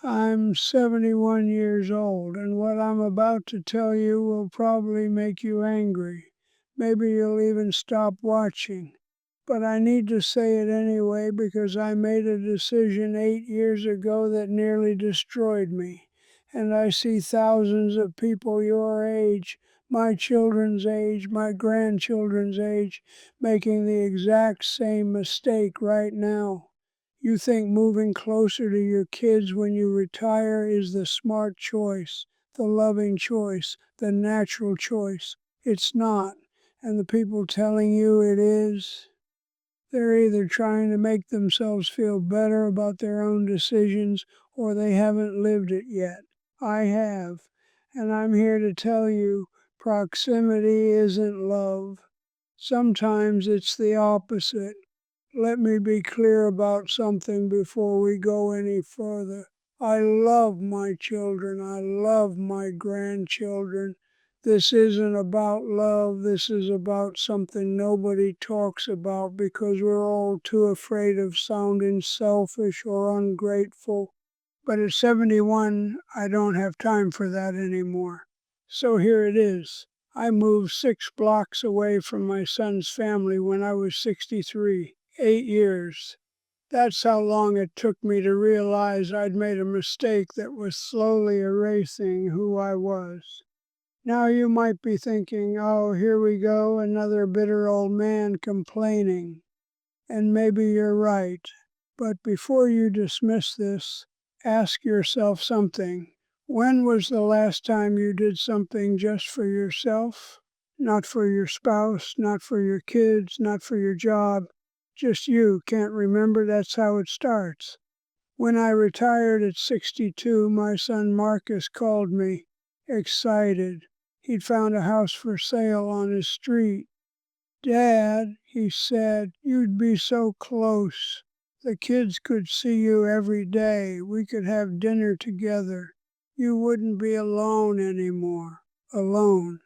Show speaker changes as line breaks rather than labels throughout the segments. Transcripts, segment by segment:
I'm 71 years old, and what I'm about to tell you will probably make you angry. Maybe you'll even stop watching. But I need to say it anyway because I made a decision 8 years ago that nearly destroyed me. And I see thousands of people your age, my children's age, my grandchildren's age, making the exact same mistake right now. You think moving closer to your kids when you retire is the smart choice, the loving choice, the natural choice. It's not. And the people telling you it is, they're either trying to make themselves feel better about their own decisions or they haven't lived it yet. I have. And I'm here to tell you proximity isn't love. Sometimes it's the opposite. Let me be clear about something before we go any further. I love my children. I love my grandchildren. This isn't about love. This is about something nobody talks about because we're all too afraid of sounding selfish or ungrateful. But at 71, I don't have time for that anymore. So here it is. I moved 6 blocks away from my son's family when I was 63. 8 years. That's how long it took me to realize I'd made a mistake that was slowly erasing who I was. Now you might be thinking, oh, here we go, another bitter old man complaining. And maybe you're right. But before you dismiss this, ask yourself something. When was the last time you did something just for yourself? Not for your spouse, not for your kids, not for your job. Just you can't remember. That's how it starts. When I retired at 62, my son Marcus called me, excited. He'd found a house for sale on his street. Dad, he said, you'd be so close. The kids could see you every day. We could have dinner together. You wouldn't be alone anymore. Alone.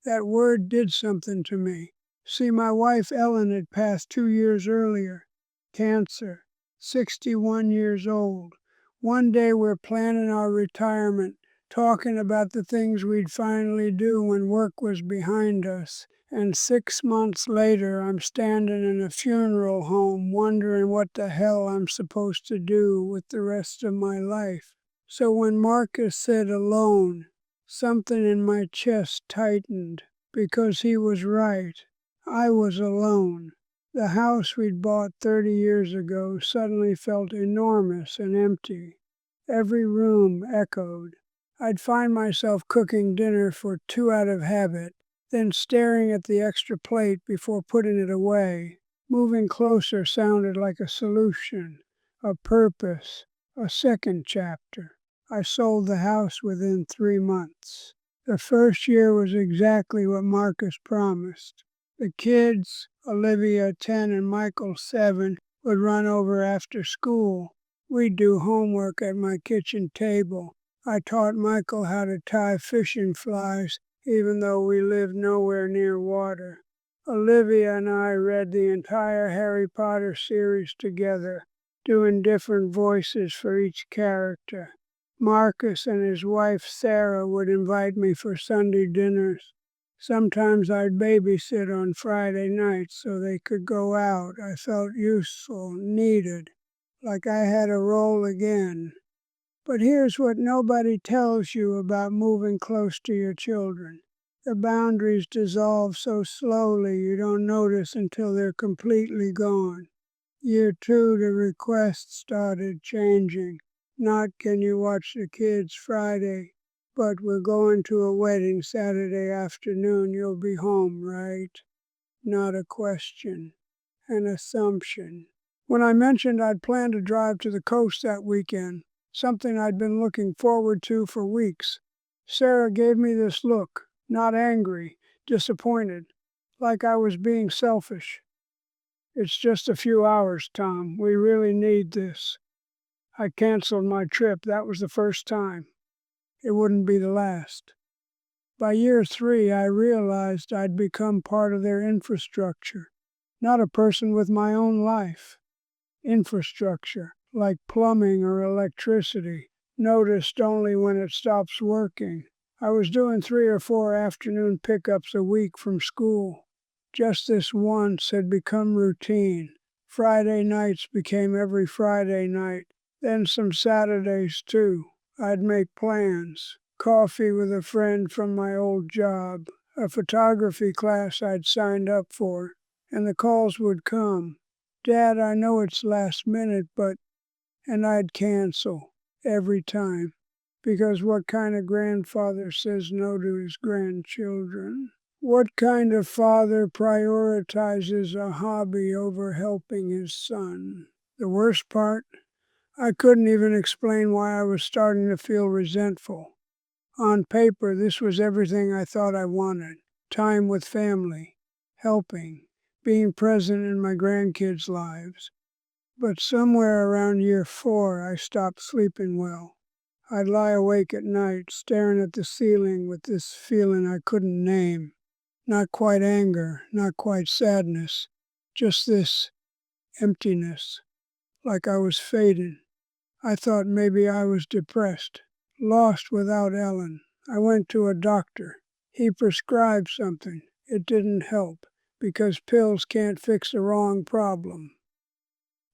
That word did something to me. See, my wife Ellen had passed 2 years earlier. Cancer. 61 years old. One day we're planning our retirement, talking about the things we'd finally do when work was behind us. And 6 months later, I'm standing in a funeral home wondering what the hell I'm supposed to do with the rest of my life. So when Marcus said alone, something in my chest tightened because he was right. I was alone. The house we'd bought 30 years ago suddenly felt enormous and empty. Every room echoed. I'd find myself cooking dinner for two out of habit, then staring at the extra plate before putting it away. Moving closer sounded like a solution, a purpose, a second chapter. I sold the house within 3 months. The first year was exactly what Marcus promised. The kids, Olivia 10 and Michael 7, would run over after school. We'd do homework at my kitchen table. I taught Michael how to tie fishing flies, even though we lived nowhere near water. Olivia and I read the entire Harry Potter series together, doing different voices for each character. Marcus and his wife Sarah would invite me for Sunday dinners. Sometimes I'd babysit on Friday nights so they could go out. I felt useful, needed, like I had a role again. But here's what nobody tells you about moving close to your children. The boundaries dissolve so slowly you don't notice until they're completely gone. Year 2, the requests started changing. Not can you watch the kids Friday, but we're going to a wedding Saturday afternoon. You'll be home, right? Not a question, an assumption. When I mentioned I'd planned to drive to the coast that weekend, something I'd been looking forward to for weeks, Sarah gave me this look, not angry, disappointed, like I was being selfish. It's just a few hours, Tom. We really need this. I canceled my trip. That was the first time. It wouldn't be the last. By year 3, I realized I'd become part of their infrastructure, not a person with my own life. Infrastructure, like plumbing or electricity, noticed only when it stops working. I was doing 3 or 4 afternoon pickups a week from school. Just this once had become routine. Friday nights became every Friday night, then some Saturdays too. I'd make plans. Coffee with a friend from my old job, a photography class I'd signed up for, and the calls would come. Dad, I know it's last minute, but... And I'd cancel every time. Because what kind of grandfather says no to his grandchildren? What kind of father prioritizes a hobby over helping his son? The worst part, I couldn't even explain why I was starting to feel resentful. On paper, this was everything I thought I wanted: time with family, helping, being present in my grandkids' lives. But somewhere around year 4, I stopped sleeping well. I'd lie awake at night, staring at the ceiling with this feeling I couldn't name. Not quite anger, not quite sadness, just this emptiness, like I was fading. I thought maybe I was depressed, lost without Ellen. I went to a doctor. He prescribed something. It didn't help, because pills can't fix the wrong problem.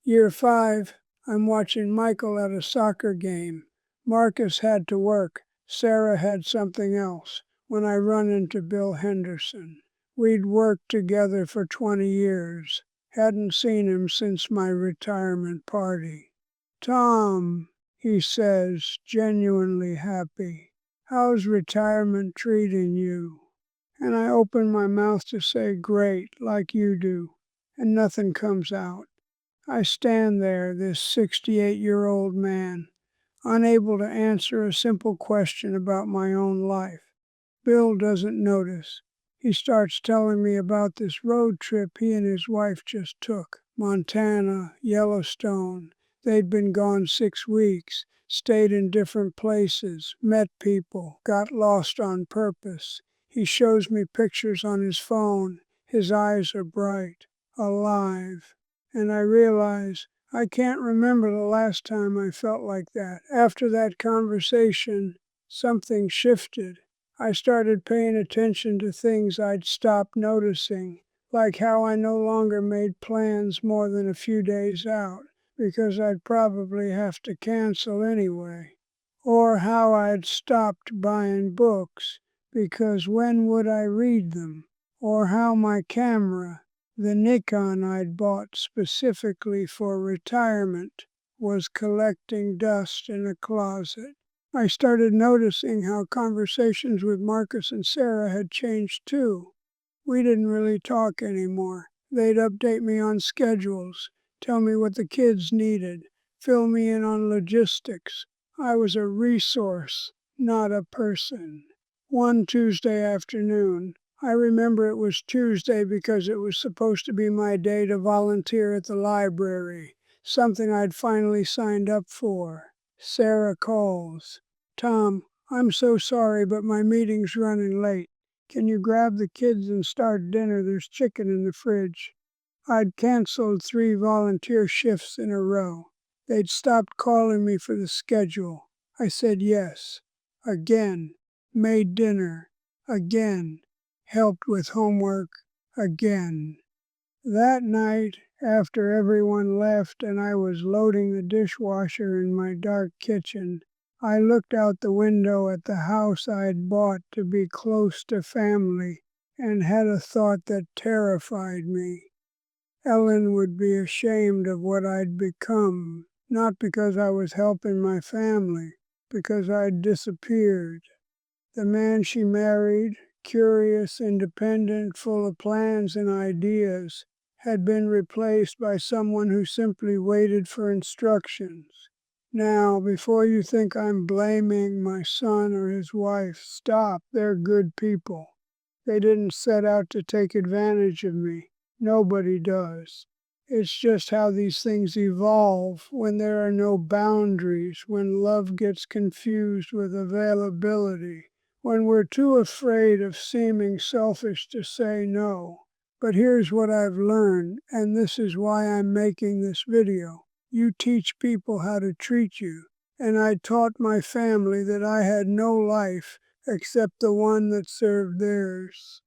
Year 5, I'm watching Michael at a soccer game. Marcus had to work. Sarah had something else. When I run into Bill Henderson. We'd worked together for 20 years. Hadn't seen him since my retirement party. "Tom," he says, genuinely happy, "how's retirement treating you?" And I open my mouth to say great, like you do, and nothing comes out. I stand there, this 68-year-old man, unable to answer a simple question about my own life. Bill doesn't notice. He starts telling me about this road trip he and his wife just took. Montana, Yellowstone. They'd been gone 6 weeks, stayed in different places, met people, got lost on purpose. He shows me pictures on his phone. His eyes are bright, alive. And I realize I can't remember the last time I felt like that. After that conversation, something shifted. I started paying attention to things I'd stopped noticing, like how I no longer made plans more than a few days out, because I'd probably have to cancel anyway. Or how I'd stopped buying books, because when would I read them? Or how my camera, the Nikon I'd bought specifically for retirement, was collecting dust in a closet. I started noticing how conversations with Marcus and Sarah had changed too. We didn't really talk anymore. They'd update me on schedules, tell me what the kids needed, fill me in on logistics. I was a resource, not a person. One Tuesday afternoon, I remember it was Tuesday because it was supposed to be my day to volunteer at the library, something I'd finally signed up for. Sarah calls. "Tom, I'm so sorry, but my meeting's running late. Can you grab the kids and start dinner? There's chicken in the fridge." I'd canceled 3 volunteer shifts in a row. They'd stopped calling me for the schedule. I said yes. Again. Made dinner. Again. Helped with homework. Again. That night, after everyone left and I was loading the dishwasher in my dark kitchen, I looked out the window at the house I'd bought to be close to family and had a thought that terrified me. Ellen would be ashamed of what I'd become, not because I was helping my family, because I'd disappeared. The man she married, curious, independent, full of plans and ideas, had been replaced by someone who simply waited for instructions. Now, before you think I'm blaming my son or his wife, stop. They're good people. They didn't set out to take advantage of me. Nobody does. It's just how these things evolve when there are no boundaries, when love gets confused with availability, when we're too afraid of seeming selfish to say no. But here's what I've learned, and this is why I'm making this video. You teach people how to treat you. and I taught my family that I had no life except the one that served theirs.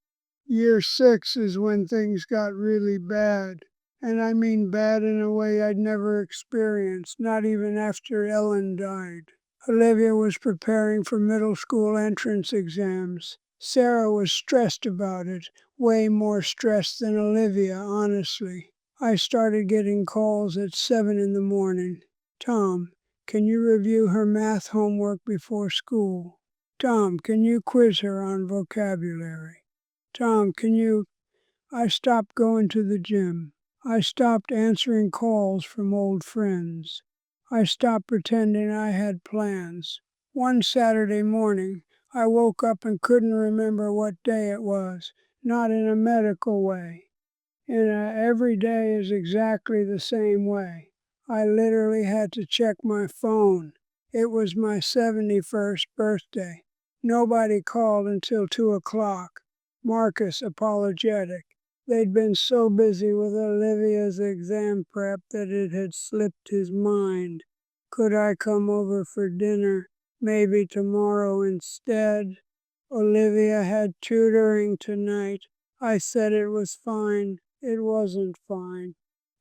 Year 6 is when things got really bad, and I mean bad in a way I'd never experienced, not even after Ellen died. Olivia was preparing for middle school entrance exams. Sarah was stressed about it, way more stressed than Olivia, honestly. I started getting calls at 7 in the morning. Tom, can you review her math homework before school? Tom, can you quiz her on vocabulary? Tom, can you... I stopped going to the gym. I stopped answering calls from old friends. I stopped pretending I had plans. One Saturday morning, I woke up and couldn't remember what day it was, not in a medical way. Every day is exactly the same way. I literally had to check my phone. It was my 71st birthday. Nobody called until 2 o'clock. Marcus apologetic. They'd been so busy with Olivia's exam prep that it had slipped his mind. Could I come over for dinner, maybe tomorrow instead? Olivia had tutoring tonight. I said it was fine. It wasn't fine.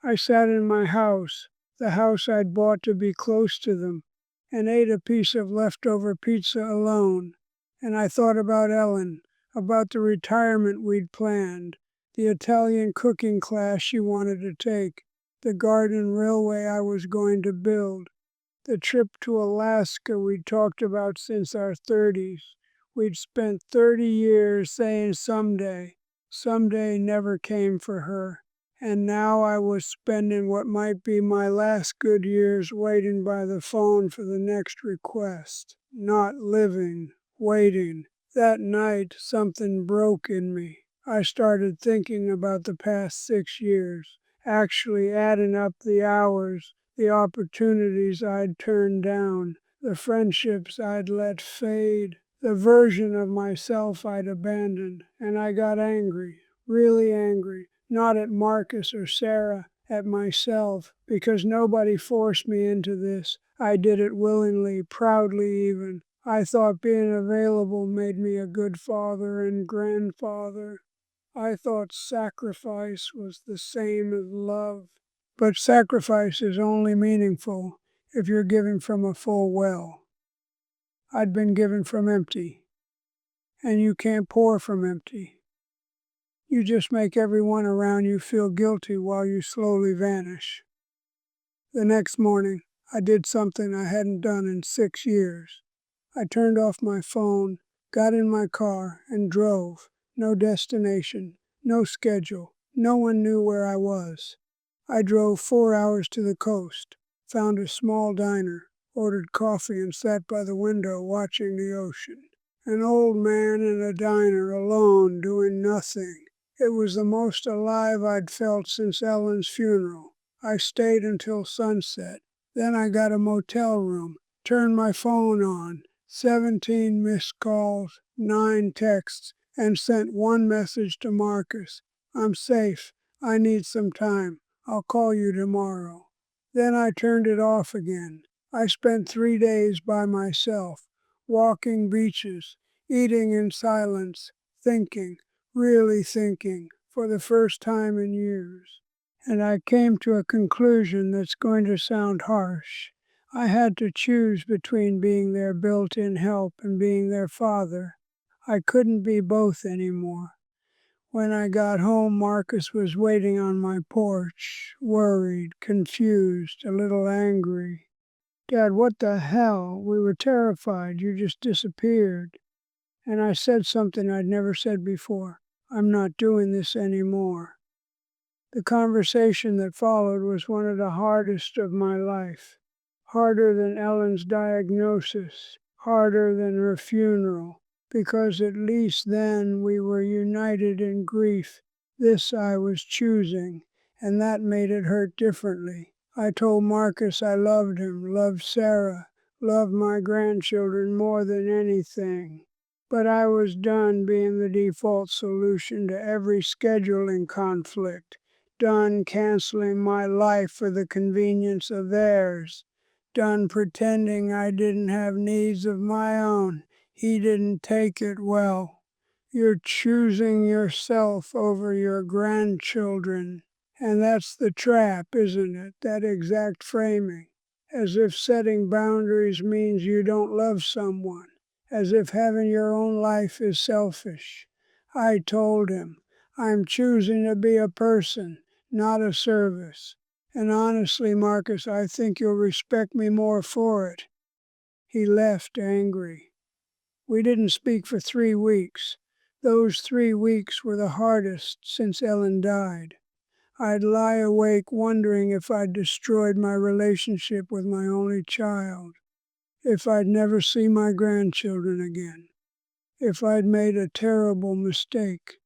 I sat in my house, the house I'd bought to be close to them, and ate a piece of leftover pizza alone. And I thought about Ellen, about the retirement we'd planned, the Italian cooking class she wanted to take, the garden railway I was going to build, the trip to Alaska we'd talked about since our 30s. We'd spent 30 years saying someday. Someday never came for her. And now I was spending what might be my last good years waiting by the phone for the next request. Not living, waiting. That night, something broke in me. I started thinking about the past 6 years, actually adding up the hours, the opportunities I'd turned down, the friendships I'd let fade, the version of myself I'd abandoned, and I got angry, really angry, not at Marcus or Sarah, at myself, because nobody forced me into this. I did it willingly, proudly even. I thought being available made me a good father and grandfather. I thought sacrifice was the same as love. But sacrifice is only meaningful if you're giving from a full well. I'd been given from empty, and you can't pour from empty. You just make everyone around you feel guilty while you slowly vanish. The next morning, I did something I hadn't done in 6 years. I turned off my phone, got in my car, and drove. No destination, no schedule. No one knew where I was. I drove 4 hours to the coast, found a small diner, ordered coffee, and sat by the window watching the ocean. An old man in a diner alone doing nothing. It was the most alive I'd felt since Ellen's funeral. I stayed until sunset. Then I got a motel room, turned my phone on, 17 missed calls, 9 texts, and sent one message to Marcus. I'm safe. I need some time. I'll call you tomorrow. Then I turned it off again. I spent 3 days by myself, walking beaches, eating in silence, thinking, really thinking, for the first time in years. And I came to a conclusion that's going to sound harsh. I had to choose between being their built-in help and being their father. I couldn't be both anymore. When I got home, Marcus was waiting on my porch, worried, confused, a little angry. Dad, what the hell? We were terrified. You just disappeared. And I said something I'd never said before. I'm not doing this anymore. The conversation that followed was one of the hardest of my life. Harder than Ellen's diagnosis, harder than her funeral, because at least then we were united in grief. This I was choosing, and that made it hurt differently. I told Marcus I loved him, loved Sarah, loved my grandchildren more than anything. But I was done being the default solution to every scheduling conflict, done canceling my life for the convenience of theirs. Done pretending I didn't have needs of my own. He didn't take it well. You're choosing yourself over your grandchildren. And that's the trap, isn't it? That exact framing. As if setting boundaries means you don't love someone. As if having your own life is selfish. I told him, I'm choosing to be a person, not a service. And honestly, Marcus, I think you'll respect me more for it. He left angry. We didn't speak for 3 weeks. Those 3 weeks were the hardest since Ellen died. I'd lie awake wondering if I'd destroyed my relationship with my only child, if I'd never see my grandchildren again, if I'd made a terrible mistake.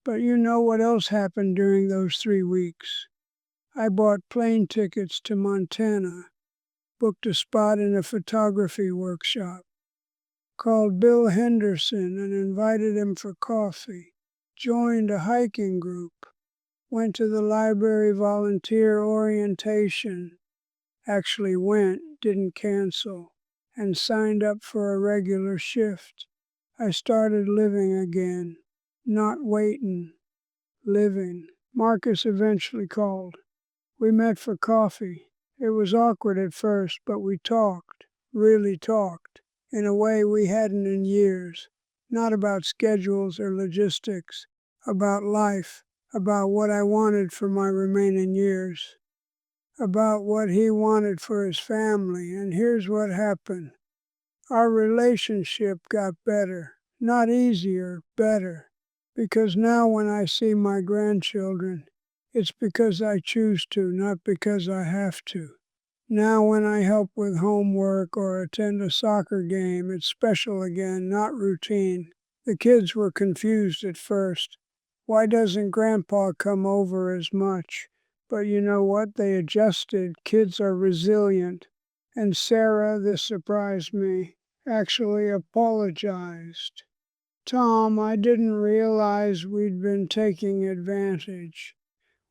But you know what else happened during those 3 weeks? I bought plane tickets to Montana, booked a spot in a photography workshop, called Bill Henderson and invited him for coffee, joined a hiking group, went to the library volunteer orientation, actually went, didn't cancel, and signed up for a regular shift. I started living again, not waiting, living. Marcus eventually called. We met for coffee. It was awkward at first, but we talked, really talked, in a way we hadn't in years. Not about schedules or logistics, about life, about what I wanted for my remaining years, about what he wanted for his family. And here's what happened. Our relationship got better, not easier, better. Because now when I see my grandchildren, it's because I choose to, not because I have to. Now when I help with homework or attend a soccer game, it's special again, not routine. The kids were confused at first. Why doesn't Grandpa come over as much? But you know what? They adjusted. Kids are resilient. And Sarah, this surprised me, actually apologized. Tom, I didn't realize we'd been taking advantage.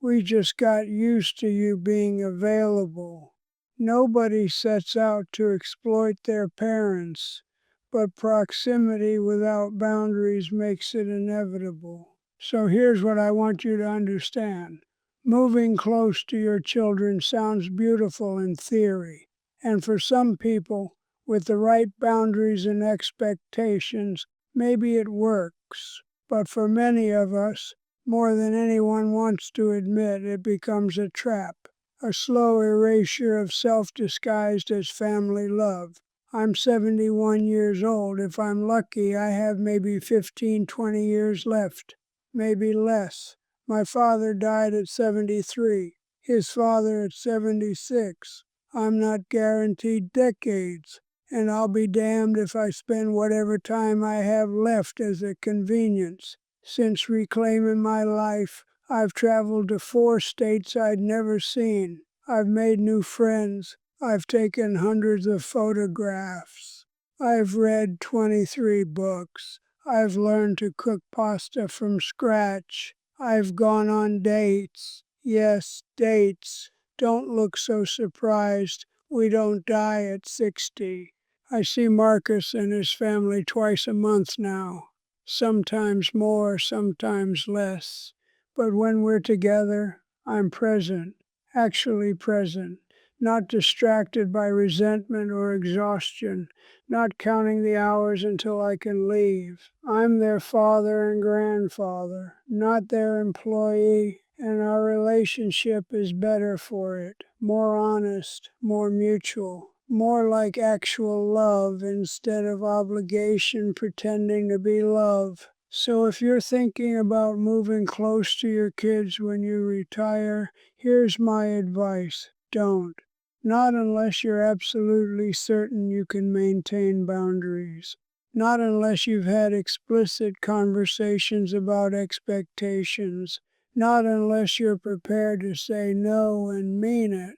We just got used to you being available. Nobody sets out to exploit their parents, but proximity without boundaries makes it inevitable. So here's what I want you to understand. Moving close to your children sounds beautiful in theory, and for some people, with the right boundaries and expectations, maybe it works. But for many of us, more than anyone wants to admit, it becomes a trap, a slow erasure of self disguised as family love. I'm 71 years old. If I'm lucky, I have maybe 15, 20 years left, maybe less. My father died at 73, his father at 76. I'm not guaranteed decades, and I'll be damned if I spend whatever time I have left as a convenience. Since reclaiming my life, I've traveled to 4 states I'd never seen. I've made new friends. I've taken hundreds of photographs. I've read 23 books. I've learned to cook pasta from scratch. I've gone on dates. Yes, dates. Don't look so surprised. We don't die at 60. I see Marcus and his family twice a month now. Sometimes more, sometimes less. But when we're together, I'm present, actually present, not distracted by resentment or exhaustion, not counting the hours until I can leave. I'm their father and grandfather, not their employee, and our relationship is better for it, more honest, more mutual. More like actual love instead of obligation pretending to be love. So if you're thinking about moving close to your kids when you retire, here's my advice. Don't. Not unless you're absolutely certain you can maintain boundaries. Not unless you've had explicit conversations about expectations. Not unless you're prepared to say no and mean it.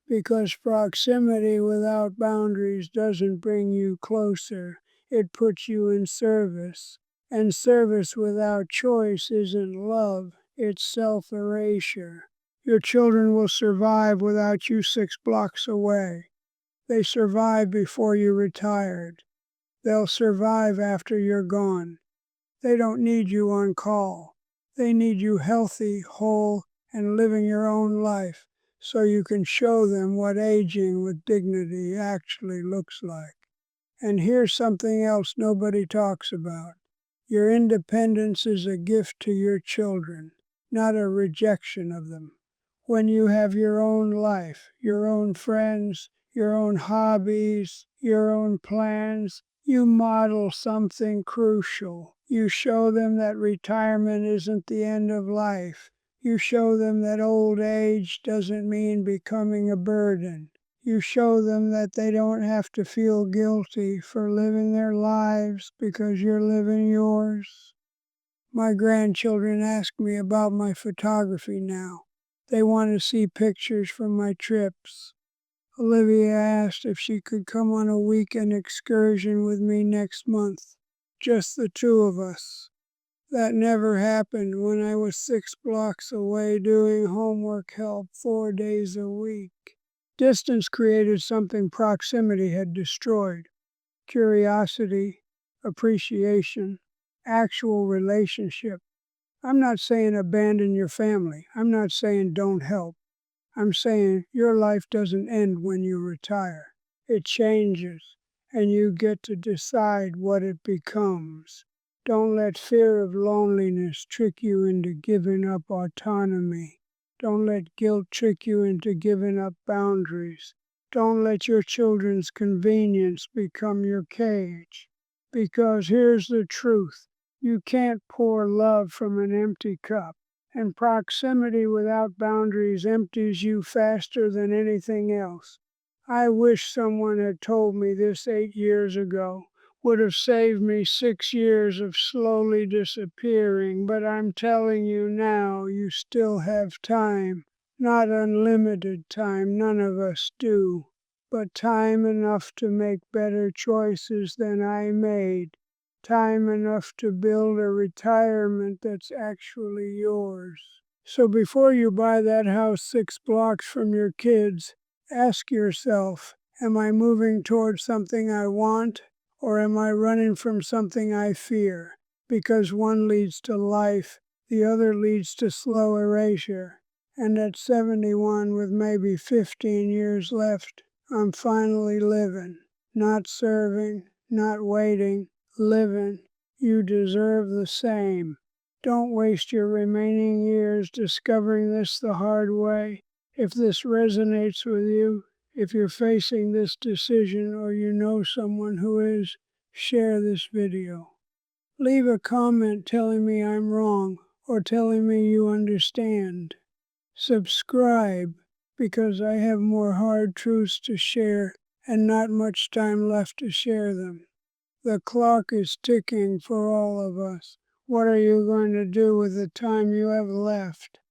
Because proximity without boundaries doesn't bring you closer, it puts you in service. And service without choice isn't love, it's self-erasure. Your children will survive without you 6 blocks away. They survive before you retired. They'll survive after you're gone. They don't need you on call. They need you healthy, whole, and living your own life so you can show them what aging with dignity actually looks like. And here's something else nobody talks about. Your independence is a gift to your children, not a rejection of them. When you have your own life, your own friends, your own hobbies, your own plans, you model something crucial. You show them that retirement isn't the end of life. You show them that old age doesn't mean becoming a burden. You show them that they don't have to feel guilty for living their lives because you're living yours. My grandchildren ask me about my photography now. They want to see pictures from my trips. Olivia asked if she could come on a weekend excursion with me next month. Just the two of us. That never happened when I was 6 blocks away doing homework help 4 days a week. Distance created something proximity had destroyed: curiosity, appreciation, actual relationship. I'm not saying abandon your family. I'm not saying don't help. I'm saying your life doesn't end when you retire. It changes, and you get to decide what it becomes. Don't let fear of loneliness trick you into giving up autonomy. Don't let guilt trick you into giving up boundaries. Don't let your children's convenience become your cage. Because here's the truth: you can't pour love from an empty cup. And proximity without boundaries empties you faster than anything else. I wish someone had told me this 8 years ago. Would have saved me 6 years of slowly disappearing, but I'm telling you now, you still have time. Not unlimited time, none of us do, but time enough to make better choices than I made. Time enough to build a retirement that's actually yours. So before you buy that house 6 blocks from your kids, ask yourself, am I moving towards something I want, or am I running from something I fear? Because one leads to life, the other leads to slow erasure. And at 71 with maybe 15 years left, I'm finally living, not serving, not waiting, living. You deserve the same. Don't waste your remaining years discovering this the hard way. If this resonates with you, if you're facing this decision or you know someone who is, share this video. Leave a comment telling me I'm wrong or telling me you understand. Subscribe, because I have more hard truths to share and not much time left to share them. The clock is ticking for all of us. What are you going to do with the time you have left?